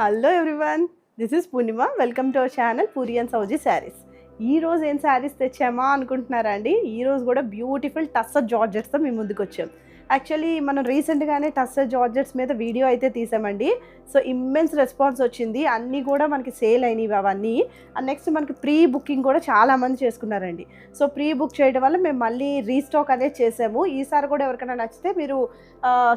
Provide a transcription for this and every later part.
Hello everyone, this is Purnima. Welcome to our channel Puri and Sowji saris. ఈరోజు ఏం శారీస్ తెచ్చామా అనుకుంటున్నారా అండి? ఈరోజు కూడా బ్యూటిఫుల్ టస్సర్ జార్జెట్స్తో మేము ముందుకు వచ్చాం. యాక్చువల్లీ మనం రీసెంట్గానే టస్సర్ జార్జెట్స్ మీద వీడియో అయితే తీసామండి. సో ఇమ్మెన్స్ రెస్పాన్స్ వచ్చింది. అన్నీ కూడా మనకి సేల్ అయినవి అవన్నీ. అండ్ నెక్స్ట్ మనకి ప్రీ బుకింగ్ కూడా చాలామంది చేసుకున్నారండి. సో ప్రీ బుక్ చేయడం వల్ల మేము మళ్ళీ రీస్టాక్ అనేది చేసాము. ఈసారి కూడా ఎవరికైనా నచ్చితే మీరు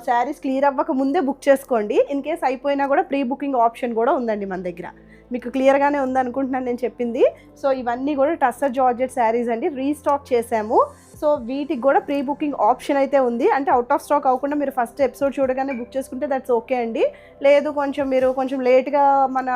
శారీస్ క్లియర్ అవ్వక ముందే బుక్ చేసుకోండి. ఇన్ కేస్ అయిపోయినా కూడా ప్రీ బుకింగ్ ఆప్షన్ కూడా ఉందండి మన దగ్గర. మీకు క్లియర్గానే ఉందనుకుంటున్నాను నేను చెప్పింది. సో ఇవన్నీ కూడా టస్సర్ జార్జెట్ శారీస్ అండి, రీస్టాక్ చేసాము. సో వీటికి కూడా ప్రీ బుకింగ్ ఆప్షన్ అయితే ఉంది. అంటే అవుట్ ఆఫ్ స్టాక్ అవ్వకుండా మీరు ఫస్ట్ ఎపిసోడ్ చూడగానే బుక్ చేసుకుంటే దట్స్ ఓకే అండి. లేదు మీరు కొంచెం లేట్గా మన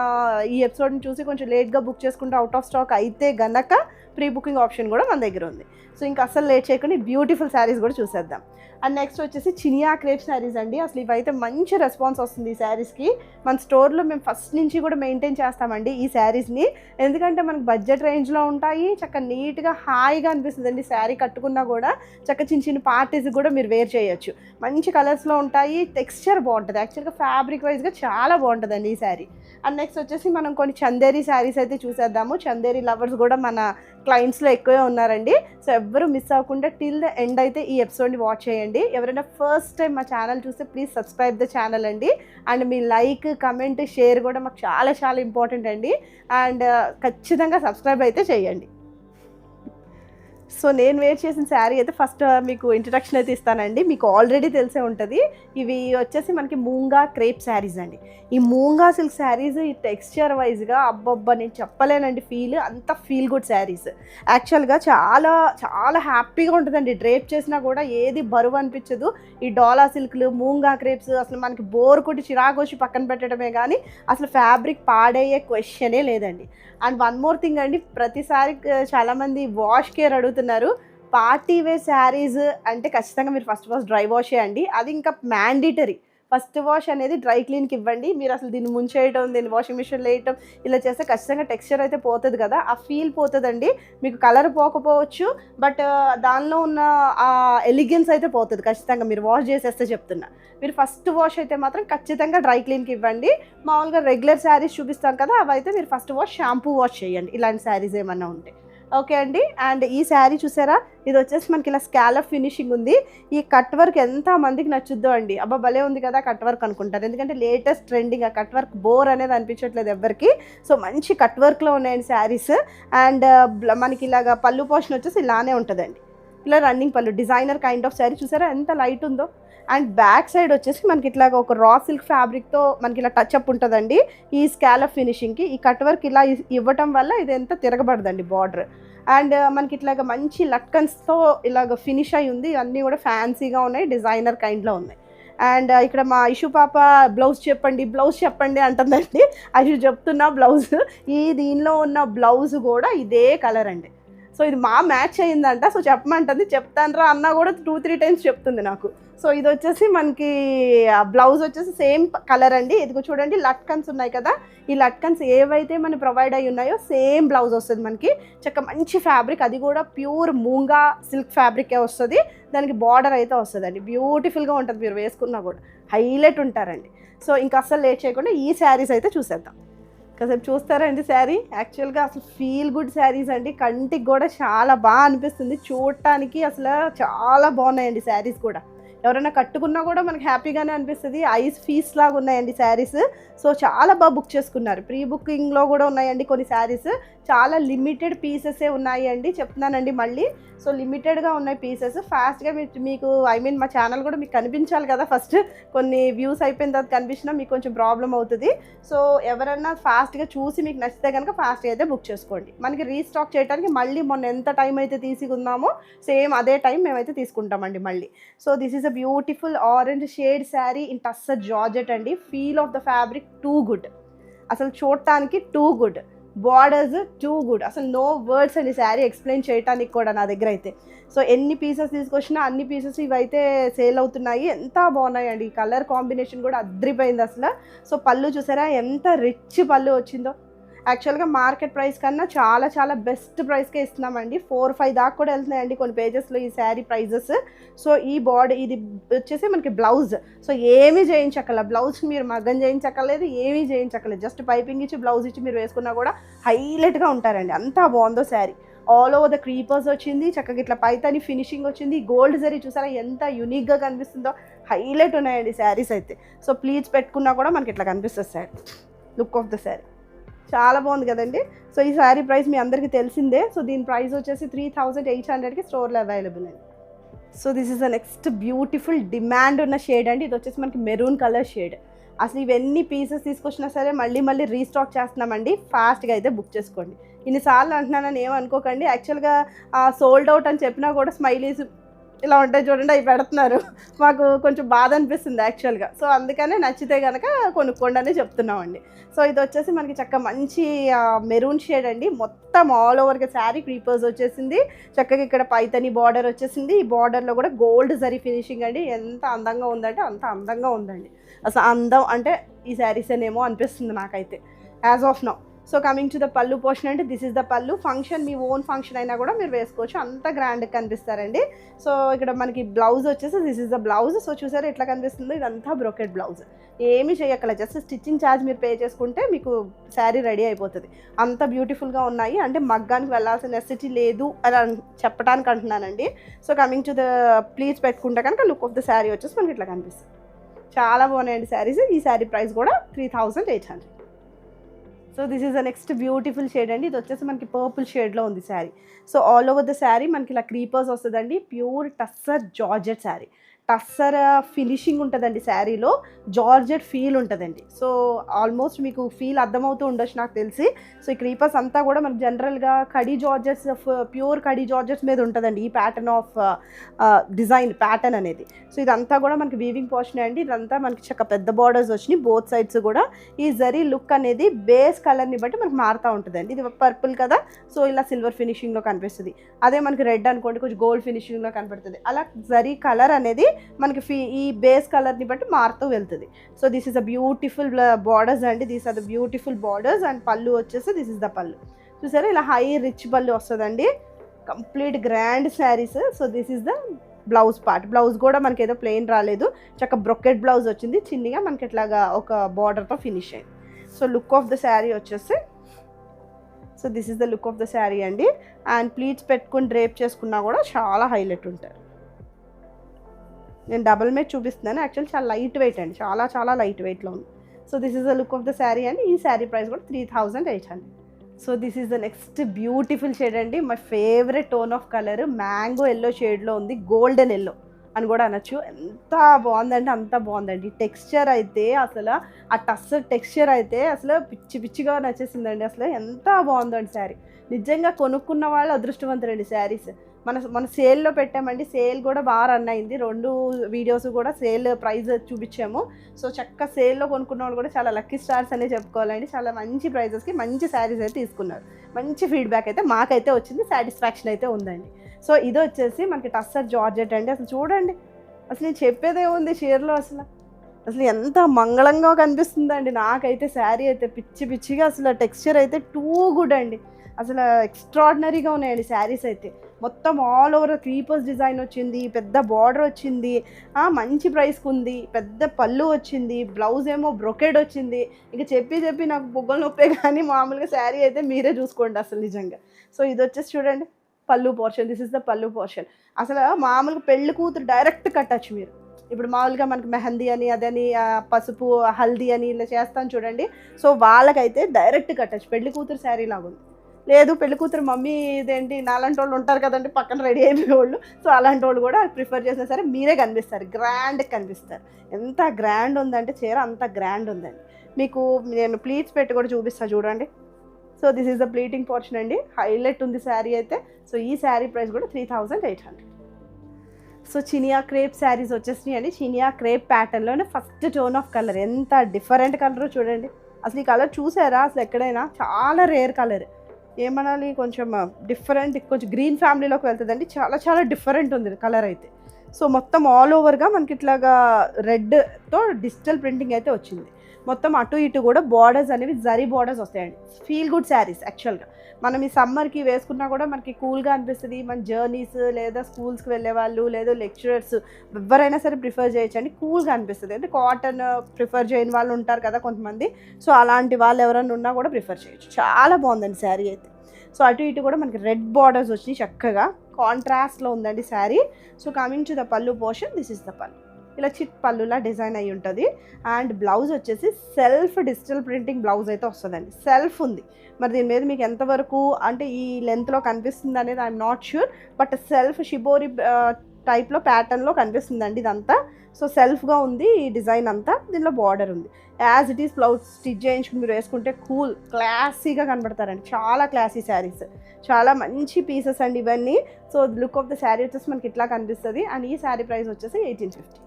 ఈ ఎపిసోడ్ని చూసి కొంచెం లేట్గా బుక్ చేసుకుంటే అవుట్ ఆఫ్ స్టాక్ అయితే గనక ప్రీ బుకింగ్ ఆప్షన్ కూడా మన దగ్గర ఉంది. సో ఇంకా అసలు లేట్ చేయకుండా బ్యూటిఫుల్ శారీస్ కూడా చూసేద్దాం. అండ్ నెక్స్ట్ వచ్చేసి చినియా క్రేప్ శారీస్ అండి. అసలు ఇవైతే మంచి రెస్పాన్స్ వస్తుంది ఈ శారీస్కి. మన స్టోర్లో మేము ఫస్ట్ నుంచి కూడా మెయింటైన్ చేస్తామండి ఈ శారీస్ని. ఎందుకంటే మనకు బడ్జెట్ రేంజ్లో ఉంటాయి, చక్కగా నీట్గా హాయిగా అనిపిస్తుంది అండి. శారీ కట్టుకున్నా కూడా చక్కగా చిన్న చిన్న పార్టీస్కి కూడా మీరు వేర్ చేయొచ్చు. మంచి కలర్స్లో ఉంటాయి, టెక్స్చర్ బాగుంటుంది. యాక్చువల్గా ఫ్యాబ్రిక్ వైజ్గా చాలా బాగుంటుందండి ఈ శారీ. అండ్ నెక్స్ట్ వచ్చేసి మనం కొన్ని చందేరి శారీస్ అయితే చూసేద్దాము. చందేరి లవర్స్ కూడా మన క్లయింట్స్లో ఎక్కువే ఉన్నారండి. సో ఎవ్వరూ మిస్ అవ్వకుండా టిల్ ద ఎండ్ అయితే ఈ ఎపిసోడ్ని వాచ్ చేయండి. ఎవరైనా ఫస్ట్ టైం మా ఛానల్ చూస్తే ప్లీజ్ సబ్స్క్రైబ్ ద ఛానల్ అండి. And me like, comment, share కూడా మాకు చాలా చాలా ఇంపార్టెంట్ అండి. అండ్ ఖచ్చితంగా సబ్స్క్రైబ్ అయితే చేయండి. సో నేను వేర్ చేసిన శారీ అయితే ఫస్ట్ మీకు ఇంట్రడక్షన్ అయితే ఇస్తానండి. మీకు ఆల్రెడీ తెలిసే ఉంటుంది. ఇవి వచ్చేసి మనకి మూంగా క్రేప్ శారీస్ అండి. ఈ మూంగా సిల్క్ శారీస్ ఈ టెక్స్చర్ వైజ్గా అబ్బబ్బా నేను చెప్పలేనండి. అంత ఫీల్ గుడ్ శారీస్. యాక్చువల్గా చాలా చాలా హ్యాపీగా ఉంటుందండి. డ్రేప్ చేసినా కూడా ఏది బరువు అనిపించదు. ఈ డోలా సిల్క్లు, మూంగా క్రేప్స్ అసలు మనకి బోర్ కొట్టి చిరాకు వచ్చి పక్కన పెట్టడమే కానీ అసలు ఫ్యాబ్రిక్ పాడయ్యే క్వశ్చనే లేదండి. అండ్ వన్ మోర్ థింగ్ అండి, ప్రతిసారి చాలామంది వాష్ కేర్ అడుగుతున్నారు. పార్టీ వేర్ శారీస్ అంటే ఖచ్చితంగా మీరు ఫస్ట్ డ్రై వాష్ చేయండి. అది ఇంకా మ్యాండేటరీ. ఫస్ట్ వాష్ అనేది డ్రై క్లీన్కి ఇవ్వండి. మీరు అసలు దీన్ని ముంచేయటం, దీన్ని వాషింగ్ మిషన్లో వేయటం ఇలా చేస్తే ఖచ్చితంగా టెక్స్చర్ అయితే పోతుంది కదా, ఆ ఫీల్ పోతుందండి. మీకు కలర్ పోకపోవచ్చు, బట్ దానిలో ఉన్న ఆ ఎలిగెన్స్ అయితే పోతుంది ఖచ్చితంగా మీరు వాష్ చేసేస్తే చెప్తున్నా. మీరు ఫస్ట్ వాష్ అయితే మాత్రం ఖచ్చితంగా డ్రై క్లీన్కి ఇవ్వండి. మామూలుగా రెగ్యులర్ శారీస్ చూపిస్తాం కదా, అవైతే మీరు ఫస్ట్ వాష్ షాంపూ వాష్ చేయండి ఇలాంటి శారీస్ ఏమన్నా ఉంటే. ఓకే అండి. అండ్ ఈ శారీ చూసారా, ఇది వచ్చేసి మనకి ఇలా స్కాలప్ ఫినిషింగ్ ఉంది. ఈ కట్ వర్క్ ఎంత మందికి నచ్చుద్దో అండి. అబ్బా భలే ఉంది కదా కట్ వర్క్ అనుకుంటారు. ఎందుకంటే లేటెస్ట్ ట్రెండింగ్ ఆ కట్ వర్క్ బోర్ అనేది అనిపించట్లేదు ఎవరికి. సో మంచి కట్ వర్క్లో ఉన్నాయండి శారీస్. అండ్ మనకి ఇలాగ పళ్ళు పోర్షన్ వచ్చేసి ఇలానే ఉంటుందండి. ఇలా రన్నింగ్ పళ్ళు, డిజైనర్ కైండ్ ఆఫ్ శారీ. చూసారా ఎంత లైట్ ఉందో. అండ్ బ్యాక్ సైడ్ వచ్చేసి మనకి ఇట్లాగ ఒక రా సిల్క్ ఫ్యాబ్రిక్తో మనకి ఇలా టచ్అప్ ఉంటుందండి. ఈ స్కాలప్ ఫినిషింగ్కి ఈ కట్ వర్క్ ఇలా ఇవ్వటం వల్ల ఇది ఎంత తిరగబడదండి బార్డర్. అండ్ మనకి ఇట్లాగ మంచి లట్కన్స్తో ఇలాగ ఫినిష్ అయి ఉంది. అన్నీ కూడా ఫ్యాన్సీగా ఉన్నాయి, డిజైనర్ కైండ్లో ఉన్నాయి. అండ్ ఇక్కడ మా ఇషు పాప బ్లౌజ్ చెప్పండి అంటుందండి. ఐషు చెప్తున్నా బ్లౌజ్. దీనిలో ఉన్న బ్లౌజ్ కూడా ఇదే కలర్ అండి. సో ఇది మా మ్యాచ్ అయ్యిందంట. సో చెప్పమంటుంది. చెప్తానరా అన్నా కూడా 2-3 టైమ్స్ చెప్తుంది నాకు. సో ఇది వచ్చేసి మనకి బ్లౌజ్ వచ్చేసి సేమ్ కలర్ అండి. ఇదిగో చూడండి లట్కన్స్ ఉన్నాయి కదా, ఈ లట్కన్స్ ఏవైతే మనకి ప్రొవైడ్ అయ్యి ఉన్నాయో సేమ్ బ్లౌజ్ వస్తుంది మనకి. చక్కగా మంచి ఫ్యాబ్రిక్, అది కూడా ప్యూర్ మూంగా సిల్క్ ఫ్యాబ్రికే వస్తుంది. దానికి బార్డర్ అయితే వస్తుందండి. బ్యూటిఫుల్గా ఉంటుంది, మీరు వేసుకున్నా కూడా హైలైట్ ఉంటారండి. సో ఇంకా అస్సలు లేట్ చేయకుండా ఈ శారీస్ అయితే చూసేద్దాం. కాసేపు చూస్తారండి శారీ. యాక్చువల్గా అసలు ఫీల్ గుడ్ శారీస్ అండి. కంటికి కూడా చాలా బాగా అనిపిస్తుంది చూడటానికి. అసలు చాలా బాగున్నాయండి శారీస్ కూడా. ఎవరైనా కట్టుకున్నా కూడా మనకి హ్యాపీగానే అనిపిస్తుంది. ఐస్ ఫీస్ లాగా ఉన్నాయండి శారీస్. సో చాలా బాగా బుక్ చేసుకున్నారు. ప్రీ బుకింగ్లో కూడా ఉన్నాయండి కొన్ని శారీస్. చాలా లిమిటెడ్ పీసెసే ఉన్నాయి అండి, చెప్తున్నానండి మళ్ళీ. సో లిమిటెడ్గా ఉన్నాయి పీసెస్. ఫాస్ట్గా మీకు మా ఛానల్ కూడా మీకు కనిపించాలి కదా. ఫస్ట్ కొన్ని వ్యూస్ అయిపోయిన తర్వాత కనిపించినా మీకు కొంచెం ప్రాబ్లం అవుతుంది. సో ఎవరన్నా ఫాస్ట్గా చూసి మీకు నచ్చితే కనుక ఫాస్ట్గా అయితే బుక్ చేసుకోండి. మనకి రీస్టాక్ చేయడానికి మళ్ళీ మొన్న ఎంత టైం అయితే తీసుకున్నామో సేమ్ అదే టైం మేమైతే తీసుకుంటామండి మళ్ళీ. So this is a beautiful orange shade sari in tussar georgette అండి. Feel of the fabric too good. అసలు చూడటానికి too good, borders too good. అసలు నో వర్డ్స్ అండి శారీ ఎక్స్ప్లెయిన్ చేయడానికి కూడా నా దగ్గర అయితే. సో ఎన్ని పీసెస్ తీసుకొచ్చినా అన్ని పీసెస్ ఇవైతే సేల్ అవుతున్నాయి. ఎంత బాగున్నాయండి. ఈ కలర్ కాంబినేషన్ కూడా అద్రిపోయింది అసలు. సో పళ్ళు చూసారా ఎంత రిచ్ పళ్ళు వచ్చిందో. యాక్చువల్గా మార్కెట్ ప్రైస్ కన్నా చాలా చాలా బెస్ట్ ప్రైస్కే ఇస్తున్నామండి. 4-5 దాకా కూడా వెళ్తున్నాయండి కొన్ని పేజెస్లో ఈ శారీ ప్రైజెస్. సో ఈ బాడీ ఇది వచ్చేసి మనకి బ్లౌజ్. సో ఏమీ చేయించక్కర్లేదు, బ్లౌజ్ మీరు మగ్గం చేయించక్కర్లేదు, ఏమీ చేయించక్కర్లేదు. జస్ట్ పైపింగ్ ఇచ్చి బ్లౌజ్ ఇచ్చి మీరు వేసుకున్నా కూడా హైలైట్గా ఉంటారండి. అంతా బాగుందో sari. All over the creepers వచ్చింది, చక్కగా ఇట్లా పైతాని ఫినిషింగ్ వచ్చింది. గోల్డ్ జరీ చూసారా ఎంత యూనిక్గా కనిపిస్తుందో, హైలైట్ ఉన్నాయండి శారీస్ అయితే. సో ప్లీజ్ పెట్టుకున్నా కూడా మనకి ఇట్లా కనిపిస్తుంది sari. Look of the sari చాలా బాగుంది కదండి. సో ఈ శారీ ప్రైస్ మీ అందరికీ తెలిసిందే. సో దీని ప్రైస్ వచ్చేసి 3800కి స్టోర్లో అవైలబుల్ అండి. So this is the next beautiful demand ఉన్న షేడ్ అండి. ఇది వచ్చేసి మనకి మెరూన్ కలర్ షేడ్. అసలు ఇవన్నీ పీసెస్ తీసుకొచ్చినా సరే మళ్ళీ రీస్టాక్ చేస్తున్నామండి. ఫాస్ట్గా అయితే బుక్ చేసుకోండి. ఇన్నిసార్లు అంటున్నానని ఏమనుకోకండి. యాక్చువల్గా సోల్డ్ అవుట్ అని చెప్పినా కూడా స్మైలీస్ ఇలా ఉంటాయి చూడండి, అవి పెడుతున్నారు. మాకు కొంచెం బాధ అనిపిస్తుంది యాక్చువల్గా. సో అందుకనే నచ్చితే కనుక కొనుక్కోండి అని చెప్తున్నామండి. సో ఇది వచ్చేసి మనకి చక్కగా మంచి మెరూన్ షేడ్ అండి. మొత్తం ఆల్ ఓవర్గా శారీ క్రీపర్స్ వచ్చేసింది. చక్కగా ఇక్కడ పైతని బార్డర్ వచ్చేసింది. ఈ బార్డర్లో కూడా గోల్డ్ జరీ ఫినిషింగ్ అండి. ఎంత అందంగా ఉందంటే అంత అందంగా ఉందండి. అసలు అందం అంటే ఈ శారీసేనేమో అనిపిస్తుంది నాకైతే as of now. So coming to the pallu portion అంటే దిస్ ఇస్ ద పళ్ళు. ఫంక్షన్ మీ ఓన్ ఫంక్షన్ అయినా కూడా మీరు వేసుకోవచ్చు, అంత గ్రాండ్గా కనిపిస్తారండి. సో ఇక్కడ మనకి బ్లౌజ్ వచ్చేసి this is the blouse. So చూసారు ఎట్లా కనిపిస్తుందో, ఇదంతా బ్రోకెట్ బ్లౌజ్. ఏమీ చేయక్కర్లేదు, జస్ట్ స్టిచ్చింగ్ ఛార్జ్ మీరు పే చేసుకుంటే మీకు శారీ రెడీ అయిపోతుంది. అంత బ్యూటిఫుల్గా ఉన్నాయి. అంటే మగ్గానికి వెళ్ళాల్సిన నెసెసిటీ లేదు అని చెప్పడానికి అంటున్నానండి. So coming to the pleats పెట్టుకుంటే కనుక లుక్ ఆఫ్ ద శారీ వచ్చేసి మనకి ఇట్లా కనిపిస్తుంది. చాలా బాగున్నాయండి శారీస్. ఈ శారీ ప్రైస్ కూడా 3800. So this is the next beautiful shade అండి. ఇది వచ్చేసి మనకి పర్పుల్ షేడ్లో ఉంది sari. So all over the sari మనకి ఇలా క్రీపర్స్ వస్తుందండి. Pure tussar georgette sari. Tussar finishing ఉంటుందండి శారీలో, జార్జెట్ ఫీల్ ఉంటుందండి. సో ఆల్మోస్ట్ మీకు ఫీల్ అర్థమవుతూ ఉండొచ్చు నాకు తెలిసి. సో ఈ క్రీపర్స్ అంతా కూడా మనకు జనరల్గా khadi georgettes, pure khadi georgettes మీద ఉంటుందండి ఈ ప్యాటర్న్ ఆఫ్ డిజైన్ ప్యాటర్న్ అనేది. సో ఇదంతా కూడా మనకి వీవింగ్ పోర్షన్ అండి. ఇదంతా మనకి చక్క పెద్ద బార్డర్స్ వచ్చినాయి బోత్ సైడ్స్ కూడా. ఈ జరీ లుక్ అనేది బేస్ కలర్ని బట్టి మనకు మారుతూ ఉంటుందండి. ఇది పర్పుల్ కదా, సో ఇలా సిల్వర్ ఫినిషింగ్లో కనిపిస్తుంది. అదే మనకి రెడ్ అనుకోండి కొంచెం గోల్డ్ ఫినిషింగ్లో కనపడుతుంది. అలా జరీ కలర్ అనేది మనకి ఈ బేస్ కలర్ని బట్టి మారుతూ వెళ్తుంది. So this is a beautiful borders అండి. These are the beautiful borders. And pallu వచ్చేసి దిస్ ఇస్ ద పళ్ళు. చూసారా ఇలా హై రిచ్ పళ్ళు వస్తుందండి. Complete grand saris. So this is the blouse part. Blouse కూడా మనకి ఏదో ప్లెయిన్ రాలేదు, చక్క బ్రొకెట్ బ్లౌజ్ వచ్చింది. చిన్నగా మనకి ఇట్లాగా ఒక బార్డర్తో ఫినిష్ అయింది. So look of the sari వచ్చేసి so this is the look of the sari అండి. అండ్ ప్లీట్స్ పెట్టుకుని డ్రేప్ చేసుకున్నా కూడా చాలా హైలైట్ ఉంటారు. నేను డబుల్ మేడ్ చూపిస్తున్నాను. యాక్చువల్లీ చాలా లైట్ వెయిట్ అండి, చాలా చాలా లైట్ వెయిట్లో ఉంది. So this is the look of the sari అండి. ఈ శారీ ప్రైస్ కూడా 3800. So this is the next beautiful shade అండి. My favourite tone of colour mango yellow షేడ్లో ఉంది. గోల్డెన్ ఎల్లో అని కూడా అనొచ్చు. ఎంత బాగుందంటే అంత బాగుందండి. టెక్స్చర్ అయితే అసలు ఆ టస్సర్ టెక్స్చర్ అయితే అసలు పిచ్చిగా నచ్చేసిందండి. అసలు ఎంత బాగుందండి శారీ. నిజంగా కొనుక్కున్న వాళ్ళు అదృష్టవంతులండి. శారీస్ మన సేల్లో పెట్టామండి. సేల్ కూడా బాగా రన్ అయింది. 2 వీడియోస్ కూడా సేల్ ప్రైస్ చూపించాము. సో చక్క సేల్లో కొనుక్కున్న వాళ్ళు కూడా చాలా లక్కీ స్టార్స్ అనే చెప్పుకోవాలండి. చాలా మంచి ప్రైజెస్కి మంచి శారీస్ అయితే తీసుకున్నారు. మంచి ఫీడ్బ్యాక్ అయితే మాకైతే వచ్చింది. సాటిస్ఫాక్షన్ అయితే ఉందండి. సో ఇది వచ్చేసి మనకి టస్సర్ జార్జెట్ అండి. అసలు చూడండి, అసలు నేను చెప్పేదే ఉంది చీరలో అసలు ఎంత మంగళంగా కనిపిస్తుందండి. నాకైతే శారీ అయితే పిచ్చిగా అసలు టెక్స్చర్ అయితే టూ గుడ్ అండి. అసలు ఎక్స్ట్రాడినరీగా ఉన్నాయండి శారీస్ అయితే. మొత్తం ఆల్ ఓవర్ క్రీపర్స్ డిజైన్ వచ్చింది, పెద్ద బార్డర్ వచ్చింది, మంచి ప్రైస్కి ఉంది, పెద్ద పళ్ళు వచ్చింది, బ్లౌజ్ ఏమో బ్రొకెడ్ వచ్చింది. ఇక చెప్పి నాకు బొగ్గలు నొప్పే, కానీ మామూలుగా శారీ అయితే మీరే చూసుకోండి అసలు నిజంగా. సో ఇది వచ్చేసి చూడండి పళ్ళు portion. This is the pallu portion. అసలు మామూలుగా పెళ్లి కూతురు డైరెక్ట్ కట్టచ్చు మీరు. ఇప్పుడు మామూలుగా మనకి మెహందీ అని అదని పసుపు హల్దీ అని ఇలా చేస్తాను చూడండి. సో వాళ్ళకైతే డైరెక్ట్ కట్టచ్చు. పెళ్లి కూతురు శారీ లాగా ఉంది. లేదు పెళ్లి కూతురు మమ్మీ ఇదేంటి నాలాంటి వాళ్ళు ఉంటారు కదండి పక్కన రెడీ అయిపోయే వాళ్ళు. సో అలాంటి వాళ్ళు కూడా ప్రిఫర్ చేసినా సరే మీరే కనిపిస్తారు, గ్రాండ్గా కనిపిస్తారు. ఎంత గ్రాండ్ ఉందంటే చీర అంత గ్రాండ్ ఉందండి. మీకు నేను ప్లీట్స్ పెట్టి కూడా చూపిస్తాను చూడండి. So this is the pleating portion అండి. హైలైట్ ఉంది శారీ అయితే. సో ఈ శారీ ప్రైస్ కూడా 3800. సో చినియా క్రేప్ శారీస్ వచ్చేసినాయి అండి. చినియా క్రేప్ ప్యాటర్న్లోనే ఫస్ట్ టోన్ ఆఫ్ కలర్. ఎంత డిఫరెంట్ కలర్ చూడండి. అసలు ఈ కలర్ చూసారా అసలు ఎక్కడైనా? చాలా రేర్ కలర్. ఏమనాలి, కొంచెం డిఫరెంట్, కొంచెం గ్రీన్ ఫ్యామిలీలోకి వెళ్తుందండి. చాలా చాలా డిఫరెంట్ ఉంది కలర్ అయితే. సో మొత్తం ఆల్ ఓవర్గా మనకి ఇట్లాగా రెడ్తో డిజిటల్ ప్రింటింగ్ అయితే వచ్చింది. మొత్తం అటు ఇటు కూడా బార్డర్స్ అనేవి జరీ బార్డర్స్ వస్తాయండి. ఫీల్ గుడ్ శారీస్ యాక్చువల్గా. మనం ఈ సమ్మర్కి వేసుకున్నా కూడా మనకి కూల్గా అనిపిస్తుంది. మన జర్నీస్ లేదా స్కూల్స్కి వెళ్ళే వాళ్ళు లేదా లెక్చరర్స్ ఎవరైనా సరే ప్రిఫర్ చేయొచ్చండి. కూల్గా అనిపిస్తుంది. అంటే కాటన్ ప్రిఫర్ చేయని వాళ్ళు ఉంటారు కదా కొంతమంది. సో అలాంటి వాళ్ళు ఎవరైనా ఉన్నా కూడా ప్రిఫర్ చేయొచ్చు. చాలా బాగుందండి శారీ అయితే. సో అటు ఇటు కూడా మనకి రెడ్ బార్డర్స్ వచ్చినాయి, చక్కగా కాంట్రాస్ట్లో ఉందండి sari. So coming to the pallu portion, this is the పళ్ళు. ఇలా చిట్ పళ్ళులా డిజైన్ అయ్యి ఉంటుంది. అండ్ బ్లౌజ్ వచ్చేసి సెల్ఫ్ డిజిటల్ ప్రింటింగ్ బ్లౌజ్ అయితే వస్తుందండి. సెల్ఫ్ ఉంది. మరి దీని మీద మీకు ఎంతవరకు అంటే ఈ లెంత్లో కనిపిస్తుంది అనేది I'm not sure, but self shibori టైప్లో ప్యాటర్న్లో కనిపిస్తుందండి ఇదంతా. సో సెల్ఫ్గా ఉంది ఈ డిజైన్ అంతా. దీనిలో బార్డర్ ఉంది. As it is blouse stitch చేయించుకుని మీరు వేసుకుంటే కూల్ క్లాసీగా కనబడతారండి. చాలా క్లాసీ శారీస్, చాలా మంచి పీసెస్ అండి ఇవన్నీ. So look of the sari వచ్చేసి మనకి ఇట్లా కనిపిస్తుంది. అండ్ ఈ శారీ ప్రైస్ వచ్చేసి 1850.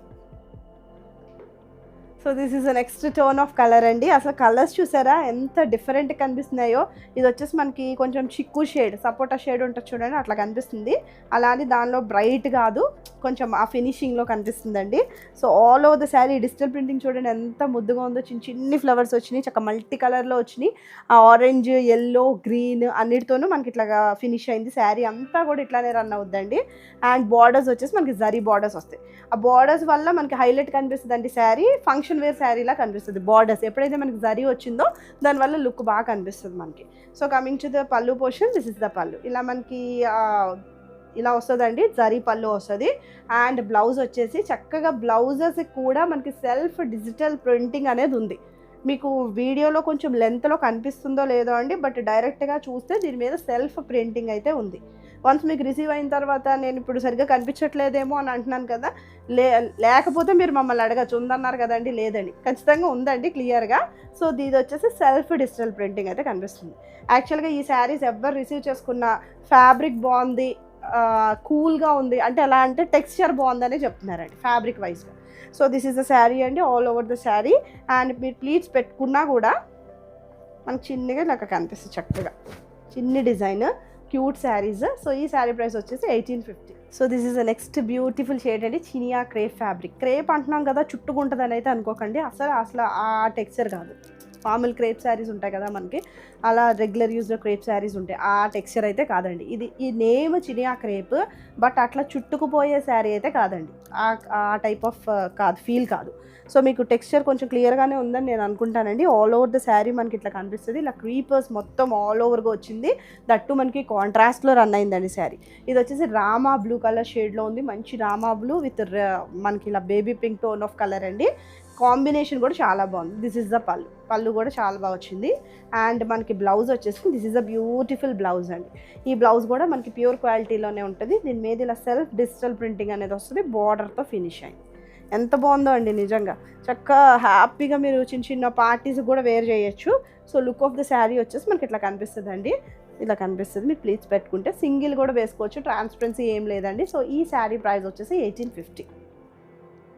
So this is the next tone of colour అండి. అసలు కలర్స్ చూసారా ఎంత డిఫరెంట్ కనిపిస్తున్నాయో. ఇది వచ్చేసి మనకి కొంచెం చిక్కు షేడ్, సపోటా షేడ్ ఉంటుంది చూడండి, అట్లా కనిపిస్తుంది. అలానే దానిలో బ్రైట్ కాదు, కొంచెం ఆ ఫినిషింగ్లో కనిపిస్తుందండి. So all over the sari digital printing చూడండి ఎంత ముద్దుగా ఉందో. చిన్ని ఫ్లవర్స్ వచ్చినాయి, చక్క మల్టీ కలర్లో వచ్చినాయి. ఆ ఆరెంజ్, ఎల్లో, గ్రీన్ అన్నిటితోనూ మనకి ఇట్లాగా ఫినిష్ అయింది. శారీ అంతా కూడా ఇట్లానే రన్ అవుద్దండి. అండ్ బార్డర్స్ వచ్చేసి మనకి జరీ బార్డర్స్ వస్తాయి. ఆ బార్డర్స్ వల్ల మనకి హైలైట్ కనిపిస్తుంది అండి శారీ. ఫంక్షన్ వేర్ శారీలా కనిపిస్తుంది. బార్డర్స్ ఎప్పుడైతే మనకి జరీ వచ్చిందో దానివల్ల లుక్ బాగా కనిపిస్తుంది మనకి. So coming to the pallu portion, this is the పళ్ళు. ఇలా మనకి ఇలా వస్తుందండి, జరీ పళ్ళు వస్తుంది. అండ్ బ్లౌజ్ వచ్చేసి చక్కగా బ్లౌజెస్ కూడా మనకి సెల్ఫ్ డిజిటల్ ప్రింటింగ్ అనేది ఉంది. మీకు వీడియోలో కొంచెం లెంత్లో కనిపిస్తుందో లేదో అండి, బట్ డైరెక్ట్గా చూస్తే దీని మీద సెల్ఫ్ ప్రింటింగ్ అయితే ఉంది. వన్స్ మీకు రిసీవ్ అయిన తర్వాత నేను ఇప్పుడు సరిగ్గా కనిపించట్లేదేమో అని అంటున్నాను కదా, లేకపోతే మీరు మమ్మల్ని అడగచ్చు, ఉందన్నారు కదండి. లేదండి, ఖచ్చితంగా ఉందండి క్లియర్గా. సో ఇది వచ్చేసి సెల్ఫ్ డిజిటల్ ప్రింటింగ్ అయితే కనిపిస్తుంది. యాక్చువల్గా ఈ శారీస్ ఎవరు రిసీవ్ చేసుకున్న ఫ్యాబ్రిక్ బాగుంది, కూల్గా ఉంది అంటే ఎలా అంటే టెక్స్చర్ బాగుందని చెప్తున్నారండి ఫ్యాబ్రిక్ వైజ్గా. So this is the sari అండి, all over the sari. And మీరు ప్లీట్స్ పెట్టుకున్నా కూడా మనకు చిన్నగా ఇలా కనిపిస్తుంది, చక్కగా చిన్ని డిజైన్, క్యూట్ శారీస్. సో ఈ శారీ ప్రైస్ వచ్చేసి 1850. So this is the next beautiful shade అండి, చినియా క్రేప్ ఫ్యాబ్రిక్. క్రేప్ అంటున్నాం కదా చుట్టుకుంటుందని అయితే అనుకోకండి, అసలు ఆ టెక్స్చర్ కాదు. మామూలు క్రేప్ శారీస్ ఉంటాయి కదా మనకి, అలా రెగ్యులర్ యూజ్లో క్రేప్ శారీస్ ఉంటాయి, ఆ టెక్స్చర్ అయితే కాదండి. ఈ నేమ్ చినియా క్రేప్, బట్ అట్లా చుట్టుకుపోయే శారీ అయితే కాదండి. ఆ టైప్ ఆఫ్ కాదు, ఫీల్ కాదు. సో మీకు టెక్స్చర్ కొంచెం క్లియర్గానే ఉందని నేను అనుకుంటానండి. ఆల్ ఓవర్ ద శారీ మనకి ఇట్లా కనిపిస్తుంది. ఇలా క్రీపర్స్ మొత్తం ఆల్ ఓవర్గా వచ్చింది. దట్టు మనకి కాంట్రాస్ట్లో రన్ అయిందండి శారీ. ఇది వచ్చేసి రామా బ్లూ కలర్ షేడ్లో ఉంది. మంచి రామా బ్లూ విత్ మనకి ఇలా baby pink tone of colour అండి. కాంబినేషన్ కూడా చాలా బాగుంది. దిస్ ఇస్ ద పళ్ళు కూడా చాలా బాగా వచ్చింది. అండ్ మనకి బ్లౌజ్ వచ్చేసి this is a beautiful blouse అండి. ఈ బ్లౌజ్ కూడా మనకి ప్యూర్ క్వాలిటీలోనే ఉంటుంది. దీని మీద ఇలా సెల్ఫ్ డిజిటల్ ప్రింటింగ్ అనేది వస్తుంది, బార్డర్తో ఫినిష్ అయింది. ఎంత బాగుందో అండి నిజంగా. చక్కగా హ్యాపీగా మీరు చిన్న పార్టీస్ కూడా వేర్ చేయొచ్చు. So look of the sari వచ్చేసి మనకి ఇట్లా కనిపిస్తుంది అండి, ఇలా కనిపిస్తుంది. మీరు ప్లీట్స్ పెట్టుకుంటే సింగిల్ కూడా వేసుకోవచ్చు, ట్రాన్స్పరెన్సీ ఏం లేదండి. సో ఈ శారీ ప్రైస్ వచ్చేసి 1850.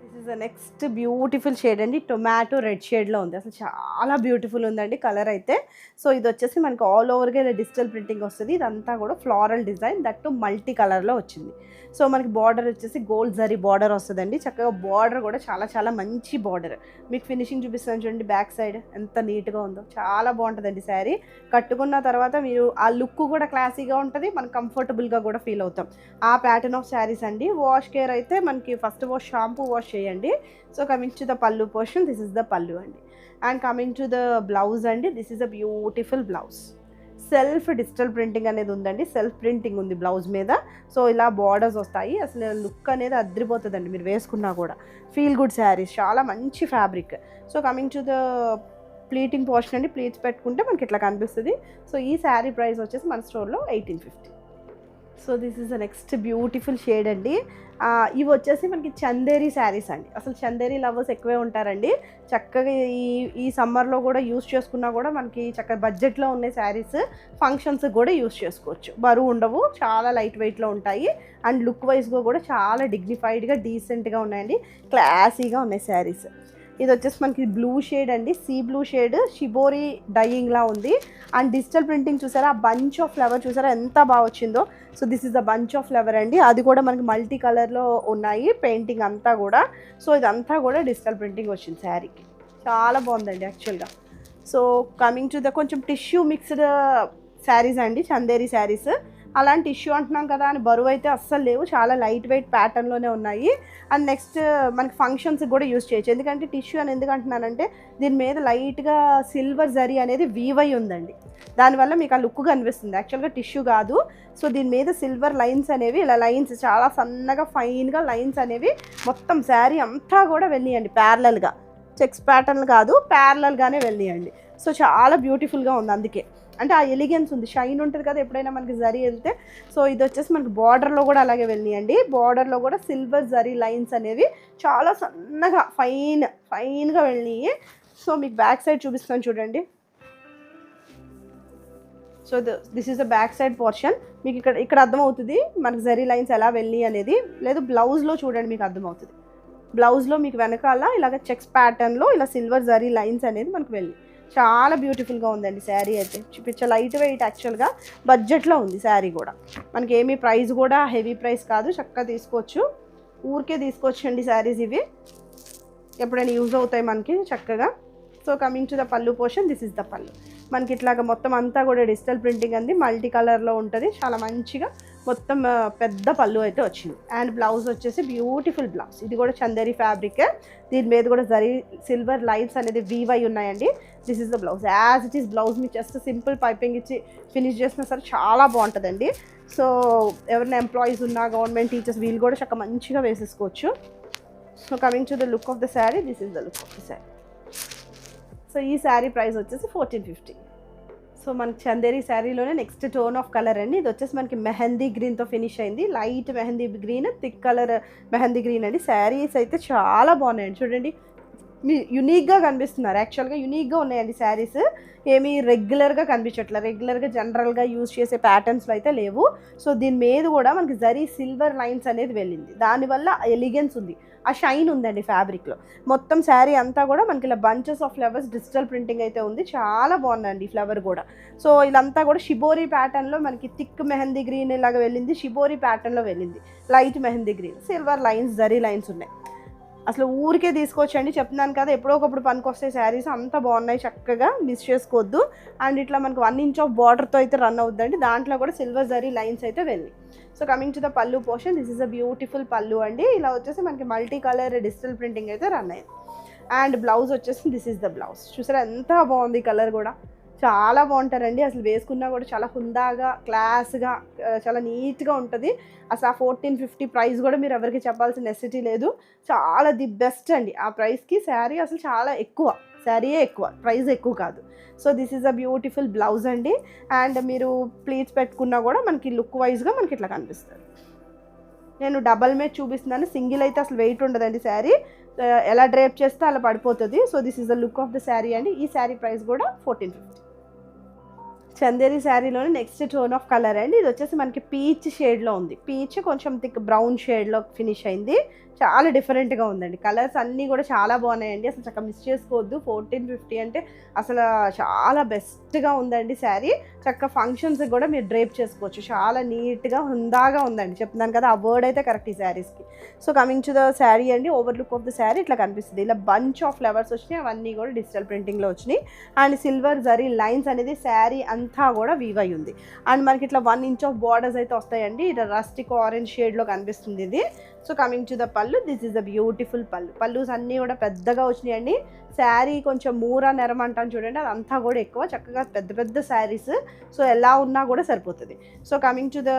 This is the next beautiful shade అండి, టొమాటో రెడ్ షేడ్లో ఉంది. అసలు చాలా బ్యూటిఫుల్ ఉందండి కలర్ అయితే. సో ఇది వచ్చేసి మనకి ఆల్ ఓవర్గా ఇలా డిజిటల్ ప్రింటింగ్ వస్తుంది. ఇదంతా కూడా ఫ్లోరల్ డిజైన్, దట్టు మల్టీ కలర్లో వచ్చింది. సో మనకి బార్డర్ వచ్చేసి గోల్డ్ జరీ బార్డర్ వస్తుందండి. చక్కగా బార్డర్ కూడా చాలా మంచి బార్డర్. మీకు ఫినిషింగ్ చూపిస్తాను చూడండి, బ్యాక్ సైడ్ ఎంత నీట్గా ఉందో, చాలా బాగుంటుందండి శారీ. కట్టుకున్న తర్వాత మీరు ఆ లుక్ కూడా క్లాసీగా ఉంటుంది, మనం కంఫర్టబుల్గా కూడా ఫీల్ అవుతాం. ఆ ప్యాటర్న్ ఆఫ్ శారీస్ అండి. వాష్ కేర్ అయితే మనకి ఫస్ట్ వాష్ షాంపూ వాష్ చేయండి. So coming to the pallu portion, this is the pallu అండి. And coming to the blouse అండి, this is a beautiful blouse. Self digital printing అనేది ఉందండి, సెల్ఫ్ ప్రింటింగ్ ఉంది blouse మీద. సో ఇలా బార్డర్స్ వస్తాయి. అసలు లుక్ అనేది అద్రిపోతుందండి మీరు వేసుకున్నా కూడా. ఫీల్ గుడ్ శారీస్, చాలా మంచి fabric. So coming to the pleating portion అండి, ప్లీట్స్ పెట్టుకుంటే మనకి ఇట్లా కనిపిస్తుంది. సో ఈ శారీ ప్రైస్ వచ్చేసి మన స్టోర్లో 1850. So this is the next beautiful shade అండి. ఇవి వచ్చేసి మనకి చందేరి శారీస్ అండి. అసలు చందేరి లవర్స్ ఎక్కువే ఉంటారండి. చక్కగా ఈ సమ్మర్లో కూడా యూస్ చేసుకున్నా కూడా మనకి చక్కగా బడ్జెట్లో ఉన్న శారీస్ ఫంక్షన్స్కి కూడా యూస్ చేసుకోవచ్చు. బరువు ఉండవు, చాలా లైట్ వెయిట్లో ఉంటాయి. అండ్ లుక్ వైజ్గా కూడా చాలా డిగ్నిఫైడ్గా డీసెంట్గా ఉన్నాయండి, క్లాసీగా ఉన్నాయి శారీస్. ఇది వచ్చేసి మనకి బ్లూ షేడ్ అండి, సీ బ్లూ షేడ్, షిబోరి డైయింగ్లా ఉంది. అండ్ డిజిటల్ ప్రింటింగ్ చూసారా, ఆ బంచ్ ఆఫ్ ఫ్లవర్ చూసారా ఎంత బాగా వచ్చిందో. So this is the bunch of flower అండి. అది కూడా మనకి మల్టీ కలర్లో ఉన్నాయి పెయింటింగ్ అంతా కూడా. సో ఇదంతా కూడా డిజిటల్ ప్రింటింగ్ వచ్చింది శారీకి. చాలా బాగుందండి యాక్చువల్గా. సో కమింగ్ టు ద కొంచెం టిష్యూ మిక్స్డ్ శారీస్ అండి, చందేరి శారీస్. అలాంటి టిష్యూ అంటున్నాం కదా అని బరువు అయితే అస్సలు లేవు, చాలా లైట్ వెయిట్ ప్యాటర్న్లోనే ఉన్నాయి. అండ్ నెక్స్ట్ మనకి ఫంక్షన్స్కి కూడా యూస్ చేయొచ్చు. ఎందుకంటే టిష్యూ అని ఎందుకు అంటున్నానంటే దీని మీద లైట్గా సిల్వర్ జరీ అనేది వీవై ఉందండి, దానివల్ల మీకు ఆ లుక్ కనిపిస్తుంది. యాక్చువల్గా టిష్యూ కాదు. సో దీని మీద సిల్వర్ లైన్స్ అనేవి, ఇలా లైన్స్ చాలా సన్నగా ఫైన్గా లైన్స్ అనేవి మొత్తం శారీ అంతా కూడా వెళ్ళియండి ప్యారలల్గా, చెక్స్ ప్యాటర్న్ కాదు ప్యారలల్గానే వెళ్ళియండి. సో చాలా బ్యూటిఫుల్గా ఉంది. అందుకే అంటే ఆ ఎలిగెన్స్ ఉంది, షైన్ ఉంటుంది కదా ఎప్పుడైనా మనకి జరీ వెళ్తే. సో ఇది వచ్చేసి మనకి బార్డర్లో కూడా అలాగే వెళ్ళియండి. బార్డర్లో కూడా సిల్వర్ జరీ లైన్స్ అనేవి చాలా సన్నగా ఫైన్గా వెళ్ళినాయి. సో మీకు బ్యాక్ సైడ్ చూపిస్తాను చూడండి. So this is the back side portion. మీకు ఇక్కడ అర్థమవుతుంది మనకి జరీ లైన్స్ ఎలా వెళ్ళి అనేది. లేదు బ్లౌజ్లో చూడండి మీకు అర్థమవుతుంది. బ్లౌజ్లో మీకు వెనకాల ఇలాగ చెక్స్ ప్యాటర్న్లో ఇలా సిల్వర్ జరీ లైన్స్ అనేది మనకు వెళ్ళి చాలా బ్యూటిఫుల్గా ఉందండి శారీ అయితే. చూపించే లైట్ వెయిట్, యాక్చువల్గా బడ్జెట్లో ఉంది శారీ కూడా. మనకి ఏమీ ప్రైస్ కూడా హెవీ ప్రైస్ కాదు, చక్కగా తీసుకోవచ్చు, ఊరికే తీసుకోవచ్చండి శారీస్ ఇవి, ఎప్పుడైనా యూజ్ అవుతాయి మనకి చక్కగా. So coming to the pallu portion, this is the పళ్ళు. మనకి ఇట్లాగా మొత్తం అంతా కూడా డిజిటల్ ప్రింటింగ్ అంది, మల్టీ కలర్లో ఉంటుంది, చాలా మంచిగా మొత్తం పెద్ద పళ్ళు అయితే వచ్చింది. అండ్ బ్లౌజ్ వచ్చేసి బ్యూటిఫుల్ బ్లౌజ్, ఇది కూడా చందేరి ఫ్యాబ్రిక్, దీని మీద కూడా జరీ సిల్వర్ లైన్స్ అనేది వీవై ఉన్నాయండి. This is the blouse, as it is blouse మీకు జస్ట్ సింపుల్ పైపింగ్ ఇచ్చి ఫినిష్ చేసినా సరే చాలా బాగుంటుందండి. సో ఎవరైనా ఎంప్లాయీస్ ఉన్నా, గవర్నమెంట్ టీచర్స్, వీళ్ళు కూడా చక్కగా మంచిగా వేసేసుకోవచ్చు. So coming to the look of the sari, this is the look of the sari. So ఈ శారీ ప్రైస్ వచ్చేసి 1450. సో మనకి చందేరి శారీలోనే నెక్స్ట్ టోన్ ఆఫ్ కలర్ అండి. ఇది వచ్చేసి మనకి మెహందీ గ్రీన్తో ఫినిష్ అయింది, light mehndi green, thick colour mehndi green అండి. శారీస్ అయితే చాలా బాగున్నాయండి చూడండి, మీ యునీక్గా కనిపిస్తున్నారు. యాక్చువల్గా యునీక్గా ఉన్నాయండి శారీస్, ఏమీ రెగ్యులర్గా కనిపించట్లేదు, రెగ్యులర్గా జనరల్గా యూజ్ చేసే ప్యాటర్న్స్లో అయితే లేవు. సో దీని మీద కూడా మనకి జరీ సిల్వర్ లైన్స్ అనేది వెళ్ళింది, దానివల్ల ఎలిగెన్స్ ఉంది, ఆ షైన్ ఉందండి ఫ్యాబ్రిక్లో. మొత్తం శారీ అంతా కూడా మనకి ఇలా bunches of flowers digital printing అయితే ఉంది, చాలా బాగుందండి ఫ్లవర్ కూడా. సో ఇదంతా కూడా షిబోరి ప్యాటర్న్లో మనకి థిక్ మెహందీ గ్రీన్ ఇలాగా వెళ్ళింది, షిబోరి ప్యాటర్న్లో వెళ్ళింది, light mehndi green, silver lines zari lines ఉన్నాయి. అసలు ఊరికే తీసుకోవచ్చండి, చెప్తున్నాను కదా ఎప్పుడో ఒకప్పుడు పనికొస్తాయి శారీస్, అంత బాగున్నాయి, చక్కగా మిస్ చేసుకోవద్దు. అండ్ ఇట్లా మనకు 1 ఇంచ్ ఆఫ్ బార్డర్తో అయితే రన్ అవుతుందండి, దాంట్లో కూడా సిల్వర్ జరీ లైన్స్ అయితే వెళ్ళి. So coming to the pallu portion, this is a beautiful pallu అండి. ఇలా వచ్చేసి మనకి మల్టీ కలర్ డిజిటల్ ప్రింటింగ్ అయితే రన్ అయింది. అండ్ బ్లౌజ్ వచ్చేసి దిస్ ఇస్ ద బ్లౌజ్. చూసారా ఎంత బాగుంది, కలర్ కూడా చాలా బాగుంటారండి, అసలు వేసుకున్నా కూడా చాలా హుందాగా క్లాస్గా చాలా నీట్గా ఉంటుంది. అసలు ఆ 1450 ప్రైస్ కూడా మీరు ఎవరికి చెప్పాల్సిన నెసెసిటీ లేదు, చాలా ది బెస్ట్ అండి. ఆ ప్రైస్కి శారీ అసలు చాలా ఎక్కువ, శారీయే ఎక్కువ, ప్రైస్ ఎక్కువ కాదు. So this is a beautiful blouse అండి. అండ్ మీరు ప్లీట్స్ పెట్టుకున్నా కూడా మనకి లుక్ వైజ్గా మనకి ఇట్లా కనిపిస్తుంది. నేను డబల్ మీద చూపిస్తున్నాను, సింగిల్ అయితే అసలు వెయిట్ ఉండదండి శారీ, ఎలా డ్రేప్ చేస్తే అలా పడిపోతుంది. So this is the look of the sari అండి. ఈ శారీ ప్రైస్ కూడా 1450. చందేరి శారీలోనే నెక్స్ట్ టోన్ ఆఫ్ కలర్ అండి. ఇది వచ్చేసి మనకి పీచ్ షేడ్లో ఉంది, పీచ్ కొంచెం థిక్ బ్రౌన్ షేడ్లో ఫినిష్ అయింది, చాలా డిఫరెంట్గా ఉందండి. కలర్స్ అన్నీ కూడా చాలా బాగున్నాయండి, అసలు చక్కగా మిస్ చేసుకోవద్దు. 1450 అంటే అసలు చాలా బెస్ట్గా ఉందండి శారీ, చక్కగా ఫంక్షన్స్కి కూడా మీరు డ్రేప్ చేసుకోవచ్చు, చాలా నీట్గా హుందాగా ఉందండి. చెప్తున్నాను కదా ఆ వర్డ్ అయితే కరెక్ట్ ఈ శారీస్కి. So coming to the sari అండి, over look of the sari ఇట్లా కనిపిస్తుంది, ఇలా బంచ్ ఆఫ్ ఫ్లవర్స్ వచ్చినాయి, అవన్నీ కూడా డిజిటల్ ప్రింటింగ్లో వచ్చినాయి. అండ్ సిల్వర్ జరీ లైన్స్ అనేది శారీ అంతా కూడా వీవ్ అయి ఉంది. అండ్ మనకి ఇట్లా 1 ఇంచ్ ఆఫ్ బార్డర్స్ అయితే వస్తాయండి, ఇలా రస్టిక్ ఆరెంజ్ షేడ్లో కనిపిస్తుంది ఇది. సో కమింగ్ టు ద పళ్ళు, దిస్ ఈజ్ అ బ్యూటిఫుల్ పళ్ళు. పళ్ళుస్ అన్నీ కూడా పెద్దగా వచ్చినాయండి. శారీ కొంచెం మూరా నెరం అంటాను చూడండి, అదంతా కూడా ఎక్కువ, చక్కగా పెద్ద పెద్ద శారీస్, సో ఎలా ఉన్నా కూడా సరిపోతుంది. So coming to the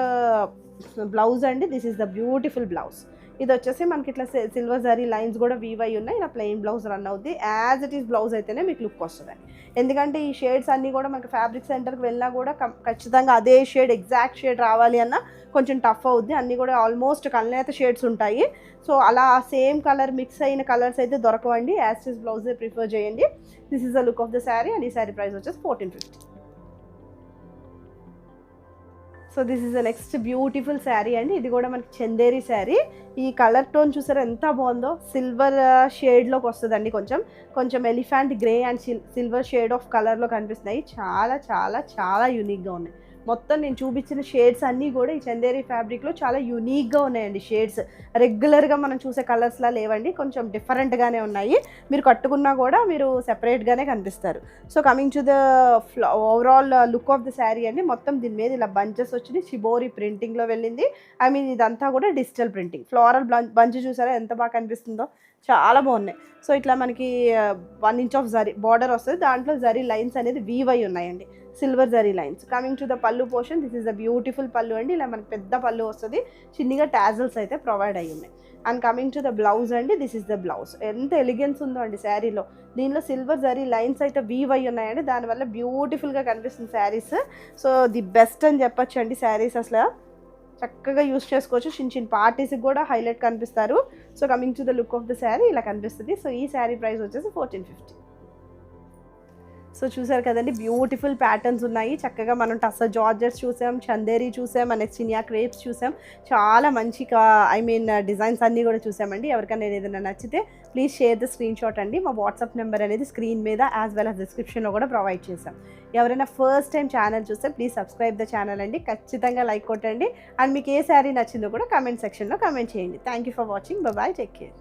blouse అండి, this is the beautiful blouse. ఇది వచ్చేసి మనకి ఇట్లా సిల్వర్ జరీ లైన్స్ కూడా వీవ్ అయి ఉన్నాయి, ఇలా ప్లెయిన్ బ్లౌజ్ రన్ అవుద్ది. యాజ్ ఇట్ ఈస్ బ్లౌజ్ అయితేనే మీకు లుక్ వస్తుంది, ఎందుకంటే ఈ షేడ్స్ అన్నీ కూడా మనకి ఫ్యాబ్రిక్ సెంటర్కి వెళ్ళినా కూడా ఖచ్చితంగా అదే షేడ్ ఎగ్జాక్ట్ షేడ్ రావాలి అన్న కొంచెం టఫ్ అవుద్ది, అన్నీ కూడా ఆల్మోస్ట్ కళ్ళనేత షేడ్స్ ఉంటాయి. సో అలా సేమ్ కలర్ మిక్స్ అయిన కలర్స్ అయితే దొరకవండి, యాజ్ ఇట్ ఈస్ బ్లౌజే ప్రిఫర్ చేయండి. This is the look of the sari and ఈ శారీ ప్రైస్ వచ్చేసి 1450. So this is the next beautiful sari అండి. ఇది కూడా మనకి చందేరి శారీ. ఈ కలర్ టోన్ చూసారా ఎంత బాగుందో, సిల్వర్ షేడ్లోకి వస్తుందండి, కొంచెం elephant grey and silver shade of కలర్లో కనిపిస్తున్నాయి, చాలా చాలా చాలా యూనిక్గా ఉన్నాయి. మొత్తం నేను చూపించిన షేడ్స్ అన్నీ కూడా ఈ చందేరి ఫ్యాబ్రిక్లో చాలా యూనిక్గా ఉన్నాయండి. షేడ్స్ రెగ్యులర్గా మనం చూసే కలర్స్లా లేవండి, కొంచెం డిఫరెంట్గానే ఉన్నాయి. మీరు కట్టుకున్నా కూడా మీరు సెపరేట్గానే కనిపిస్తారు. So coming to the overall look of the sari అండి, మొత్తం దీని మీద ఇలా బంచెస్ వచ్చింది, షిబోరి ప్రింటింగ్లో వెళ్ళింది. ఐ మీన్ ఇదంతా కూడా డిజిటల్ ప్రింటింగ్. ఫ్లోరల్ బంచ్ చూసారా ఎంత బాగా కనిపిస్తుందో, చాలా బాగున్నాయి. సో ఇట్లా మనకి 1 ఇంచ్ ఆఫ్ జరీ బార్డర్ వస్తుంది, దాంట్లో జరీ లైన్స్ అనేది వీవ్ అయి ఉన్నాయండి, silver zari lines. Coming to the pallu portion, this is the beautiful pallu అండి. ఇలా మనకి పెద్ద పళ్ళు వస్తుంది, చిన్నగా టాజల్స్ అయితే ప్రొవైడ్ అయ్యి ఉన్నాయి. And coming to the blouse అండి, దిస్ ఇస్ ద బ్లౌజ్. ఎంత ఎలిగెన్స్ ఉందో అండి శారీలో. దీనిలో సిల్వర్ జరీ లైన్స్ అయితే వీవ్ అయి ఉన్నాయండి, దానివల్ల బ్యూటిఫుల్గా కనిపిస్తుంది శారీస్. సో ది బెస్ట్ అని చెప్పొచ్చు అండి శారీస్. అసలు చక్కగా యూస్ చేసుకోవచ్చు, చిన్న చిన్న పార్టీస్కి కూడా హైలైట్ కనిపిస్తారు. So coming to the look of the sari ఇలా కనిపిస్తుంది. సో ఈ శారీ ప్రైస్ వచ్చేసి 1450. సో చూసారు కదండి, బ్యూటిఫుల్ ప్యాటర్న్స్ ఉన్నాయి. చక్కగా మనం టస్సర్ జార్జెట్స్ చూసాం, చందేరి చూసాం, అండ్ చినియా క్రేప్స్ చూసాం. చాలా మంచి డిజైన్స్ అన్నీ కూడా చూసామండి. ఎవరికైనా ఏదైనా నచ్చితే please share the screen shot అండి. మా వాట్సాప్ నెంబర్ అనేది స్క్రీన్ మీద యాజ్ వెల్ as డిస్క్రిప్షన్లో కూడా ప్రొవైడ్ చేసాం. ఎవరైనా ఫస్ట్ టైం ఛానల్ చూస్తే ప్లీజ్ సబ్స్క్రైబ్ ద ఛానల్ అండి, ఖచ్చితంగా లైక్ కొట్టండి. అండ్ మీకు ఏ శారీ నచ్చిందో కూడా కామెంట్ సెక్షన్లో కామెంట్ చేయండి. Thank you for watching, bye, take care.